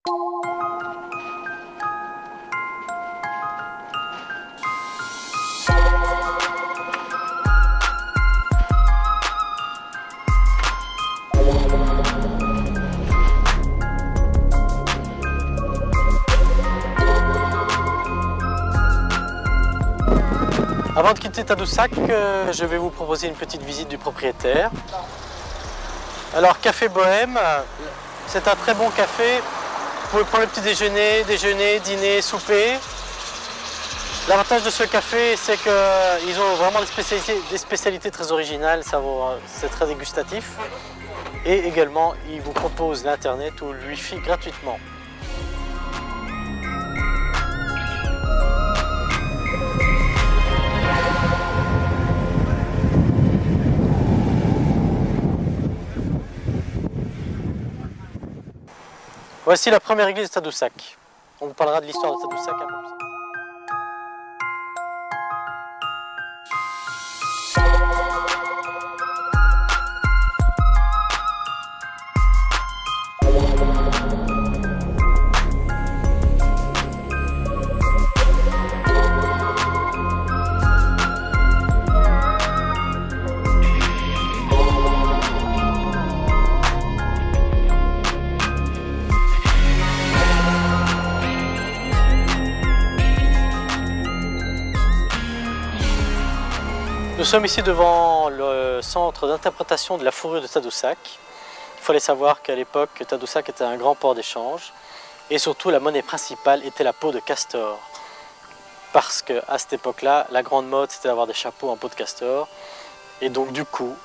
Avant de quitter Tadoussac, je vais vous proposer une petite visite du propriétaire. Alors, Café Bohème, c'est un très bon café. Vous pouvez prendre le petit déjeuner, dîner, souper. L'avantage de ce café, c'est qu'ils ont vraiment des spécialités très originales, c'est très dégustatif. Et également, ils vous proposent l'Internet ou le Wi-Fi gratuitement. Voici la première église de Tadoussac. On vous parlera de l'histoire de Tadoussac un peu plus tard. Nous sommes ici devant le centre d'interprétation de la fourrure de Tadoussac. Il fallait savoir qu'à l'époque, Tadoussac était un grand port d'échange et surtout la monnaie principale était la peau de castor. Parce qu'à cette époque-là, la grande mode c'était d'avoir des chapeaux en peau de castor et donc du coup,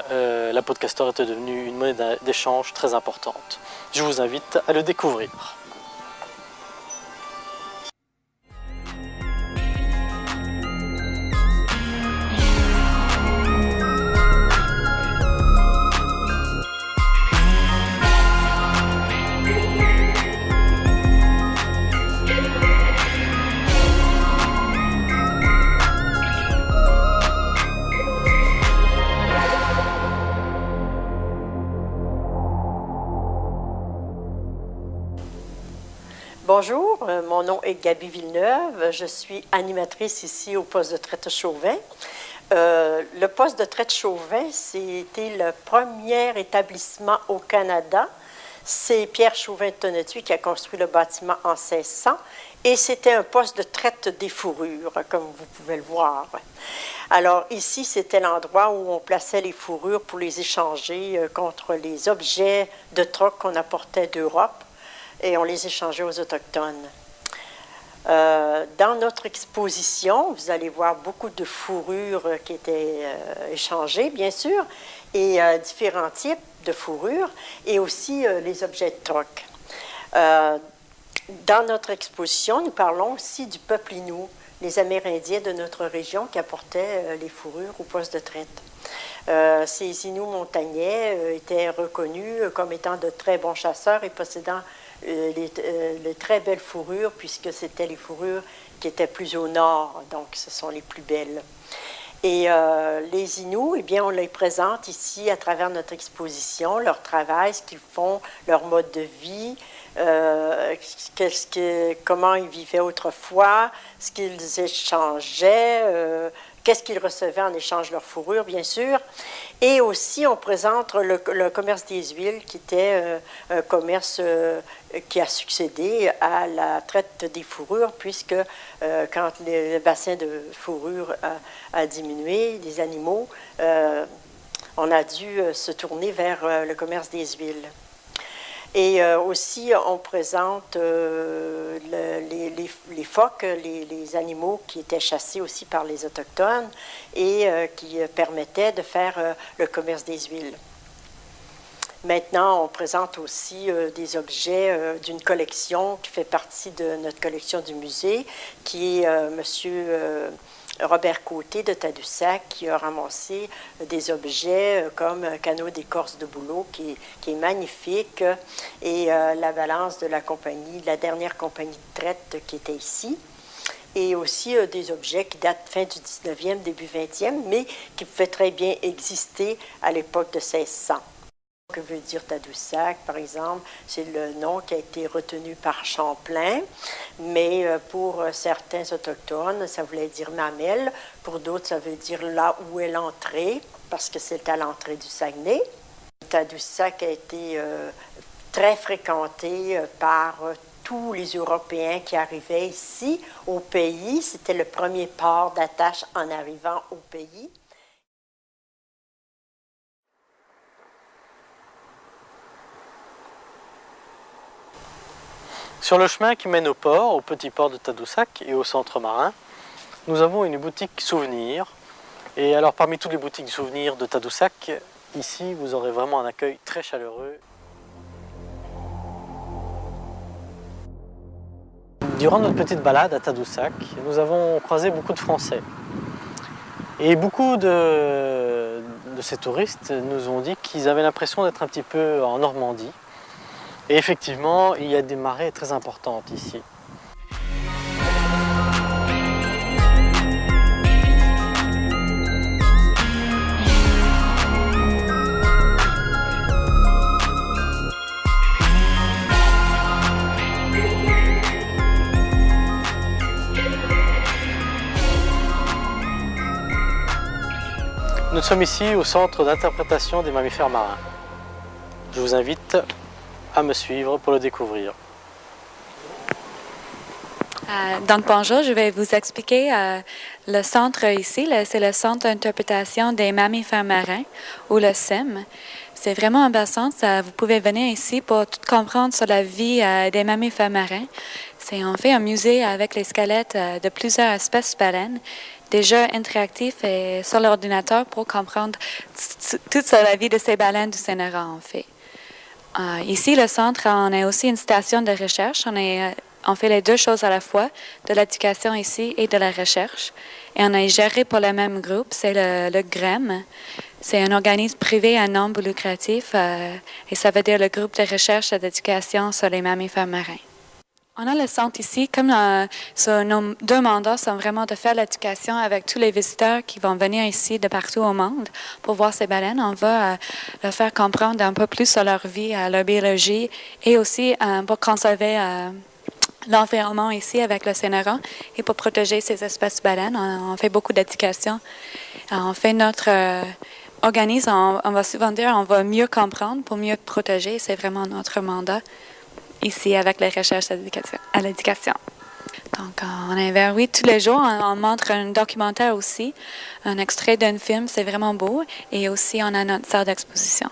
la peau de castor était devenue une monnaie d'échange très importante. Je vous invite à le découvrir. Bonjour, mon nom est Gaby Villeneuve, je suis animatrice ici au poste de traite Chauvin. Le poste de traite Chauvin, c'était le premier établissement au Canada. C'est Pierre Chauvin de Tonnetuy qui a construit le bâtiment en 1600 et c'était un poste de traite des fourrures, comme vous pouvez le voir. Alors ici, c'était l'endroit où on plaçait les fourrures pour les échanger contre les objets de troc qu'on apportait d'Europe. Et on les échangeait aux Autochtones. Dans notre exposition, vous allez voir beaucoup de fourrures qui étaient échangées, bien sûr, et différents types de fourrures, et aussi les objets de troc. Dans notre exposition, nous parlons aussi du peuple Innu, les Amérindiens de notre région qui apportaient les fourrures au poste de traite. Ces Inuits montagnais étaient reconnus comme étant de très bons chasseurs et possédant les très belles fourrures, puisque c'était les fourrures qui étaient plus au nord, donc ce sont les plus belles. Et les Inuits, eh bien, on les présente ici à travers notre exposition, leur travail, ce qu'ils font, leur mode de vie, comment ils vivaient autrefois, ce qu'ils échangeaient, qu'est-ce qu'ils recevaient en échange de leur fourrure, bien sûr. Et aussi, on présente le commerce des huiles, qui était un commerce qui a succédé à la traite des fourrures, puisque quand le bassin de fourrure a diminué, des animaux, on a dû se tourner vers le commerce des huiles. Et aussi, on présente les phoques, les animaux qui étaient chassés aussi par les Autochtones et qui permettaient de faire le commerce des huiles. Maintenant, on présente aussi des objets d'une collection qui fait partie de notre collection du musée, qui est Monsieur Robert Côté de Tadoussac, qui a ramassé des objets comme un canot d'écorce de bouleau qui est magnifique, et la balance de la compagnie, la dernière compagnie de traite qui était ici, et aussi des objets qui datent fin du 19e, début 20e, mais qui pouvaient très bien exister à l'époque de 1600. que veut dire Tadoussac, par exemple. C'est le nom qui a été retenu par Champlain, mais pour certains autochtones, ça voulait dire Mamelle. Pour d'autres, ça veut dire là où est l'entrée, parce que c'est à l'entrée du Saguenay. Tadoussac a été très fréquenté par tous les Européens qui arrivaient ici au pays. C'était le premier port d'attache en arrivant au pays. Sur le chemin qui mène au port, au petit port de Tadoussac et au centre marin, nous avons une boutique souvenir. Et alors parmi toutes les boutiques souvenirs de Tadoussac, ici vous aurez vraiment un accueil très chaleureux. Durant notre petite balade à Tadoussac, nous avons croisé beaucoup de Français. Et beaucoup de ces touristes nous ont dit qu'ils avaient l'impression d'être un petit peu en Normandie. Et effectivement, il y a des marées très importantes ici. Nous sommes ici au centre d'interprétation des mammifères marins. Je vous invite à me suivre pour le découvrir. Donc bonjour, je vais vous expliquer le centre ici. C'est le centre d'interprétation des mammifères marins, ou le CIM. C'est vraiment un bel centre. Vous pouvez venir ici pour tout comprendre sur la vie des mammifères marins. C'est en fait un musée avec les squelettes de plusieurs espèces de baleines, des jeux interactifs et sur l'ordinateur pour comprendre toute la vie de ces baleines du Saint-Laurent en fait. Ici, le centre, on est aussi une station de recherche. On fait les deux choses à la fois, de l'éducation ici et de la recherche. Et on est géré pour le même groupe, c'est le GREM. C'est un organisme privé à non but lucratif et ça veut dire le groupe de recherche et d'éducation sur les mammifères marins. On a le centre ici, comme nos deux mandats sont vraiment de faire l'éducation avec tous les visiteurs qui vont venir ici de partout au monde pour voir ces baleines. On va leur faire comprendre un peu plus sur leur vie, leur biologie et aussi pour conserver l'environnement ici avec le Saint-Laurent et pour protéger ces espèces de baleines. On fait beaucoup d'éducation. On fait notre organisme, on va souvent dire, on va mieux comprendre pour mieux protéger. C'est vraiment notre mandat ici avec les recherches à l'éducation. Donc, on est vers, oui, tous les jours, on montre un documentaire aussi, un extrait d'un film, c'est vraiment beau, et aussi on a notre salle d'exposition.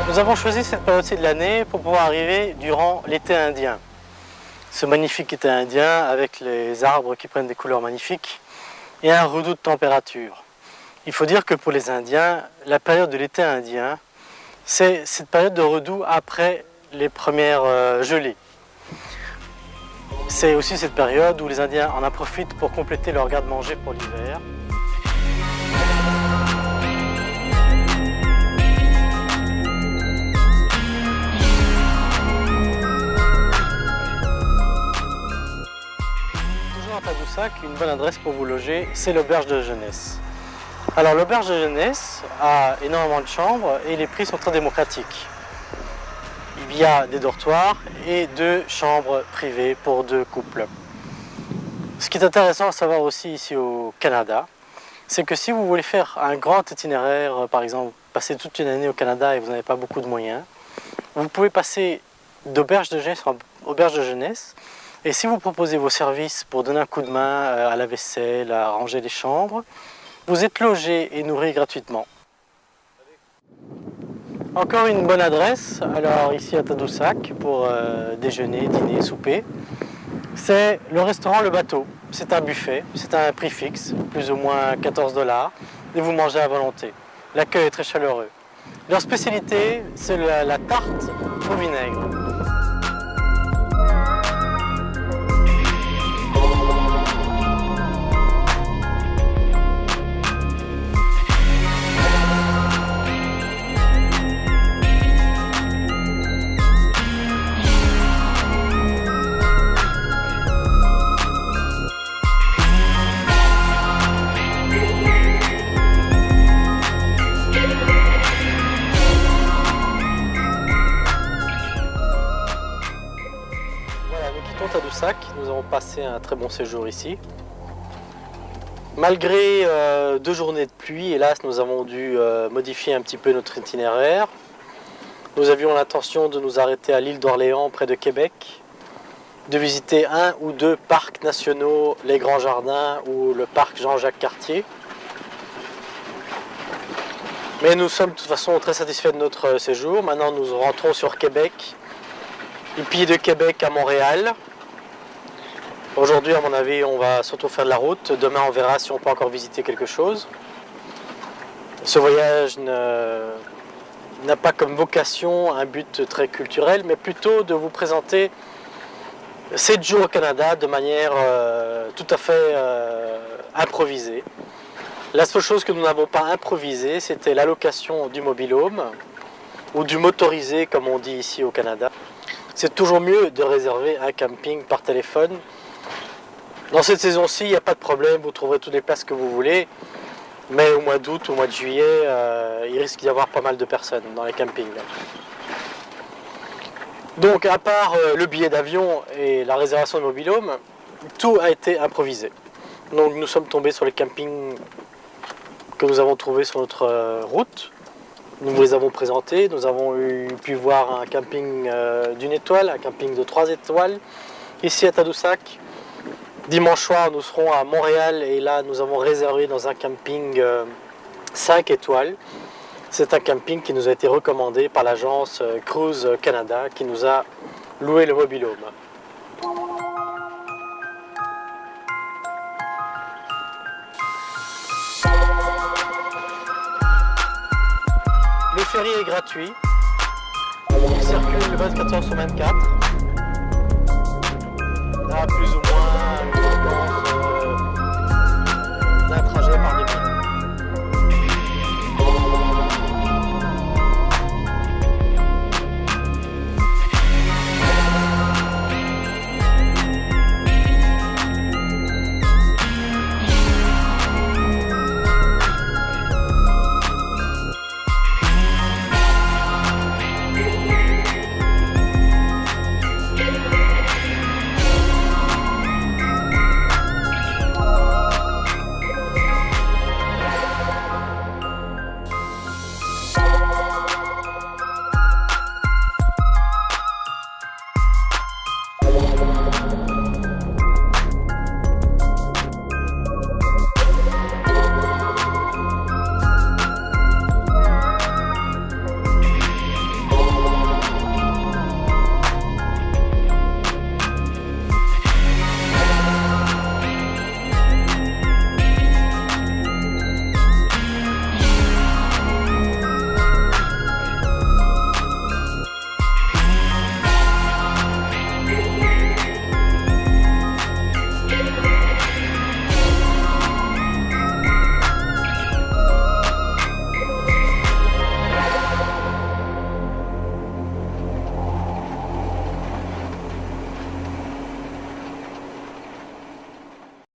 Nous avons choisi cette période-ci de l'année pour pouvoir arriver durant l'été indien. Ce magnifique été indien avec les arbres qui prennent des couleurs magnifiques et un redout de température. Il faut dire que pour les Indiens, la période de l'été indien, c'est cette période de redout après les premières gelées. C'est aussi cette période où les Indiens en profitent pour compléter leur garde-manger pour l'hiver. À Tadoussac, une bonne adresse pour vous loger, c'est l'auberge de jeunesse. Alors l'auberge de jeunesse a énormément de chambres et les prix sont très démocratiques. Il y a des dortoirs et 2 chambres privées pour 2 couples. Ce qui est intéressant à savoir aussi ici au Canada, c'est que si vous voulez faire un grand itinéraire, par exemple passer toute une année au Canada et vous n'avez pas beaucoup de moyens, vous pouvez passer d'auberge de jeunesse en auberge de jeunesse. Et si vous proposez vos services pour donner un coup de main à la vaisselle, à ranger les chambres, vous êtes logé et nourri gratuitement. Encore une bonne adresse, alors ici à Tadoussac, pour déjeuner, dîner, souper, c'est le restaurant Le Bateau. C'est un buffet, c'est un prix fixe, plus ou moins 14 $, et vous mangez à volonté. L'accueil est très chaleureux. Leur spécialité, c'est la tarte au vinaigre. Tadoussac. Nous avons passé un très bon séjour ici. Malgré 2 journées de pluie, hélas, nous avons dû modifier un petit peu notre itinéraire. Nous avions l'intention de nous arrêter à l'île d'Orléans, près de Québec, de visiter 1 ou 2 parcs nationaux, les Grands Jardins ou le parc Jean-Jacques Cartier. Mais nous sommes de toute façon très satisfaits de notre séjour. Maintenant, nous rentrons sur Québec, et puis de Québec à Montréal. Aujourd'hui, à mon avis, on va surtout faire de la route. Demain, on verra si on peut encore visiter quelque chose. Ce voyage n'a pas comme vocation un but très culturel, mais plutôt de vous présenter 7 jours au Canada de manière tout à fait improvisée. La seule chose que nous n'avons pas improvisée, c'était l'allocation du mobil-home, ou du motorisé comme on dit ici au Canada. C'est toujours mieux de réserver un camping par téléphone. Dans cette saison-ci, il n'y a pas de problème, vous trouverez toutes les places que vous voulez. Mais au mois d'août, au mois de juillet, il risque d'y avoir pas mal de personnes dans les campings. Donc à part le billet d'avion et la réservation de mobil-home, tout a été improvisé. Donc nous sommes tombés sur les campings que nous avons trouvés sur notre route. Nous vous les avons présentés. Nous avons pu voir un camping d'1 étoile, un camping de 3 étoiles, ici à Tadoussac. Dimanche soir, nous serons à Montréal et là, nous avons réservé dans un camping 5 étoiles. C'est un camping qui nous a été recommandé par l'agence Cruise Canada qui nous a loué le mobil-home. Le ferry est gratuit. Il circule 24 heures sur 24. À plus ou moins une fréquence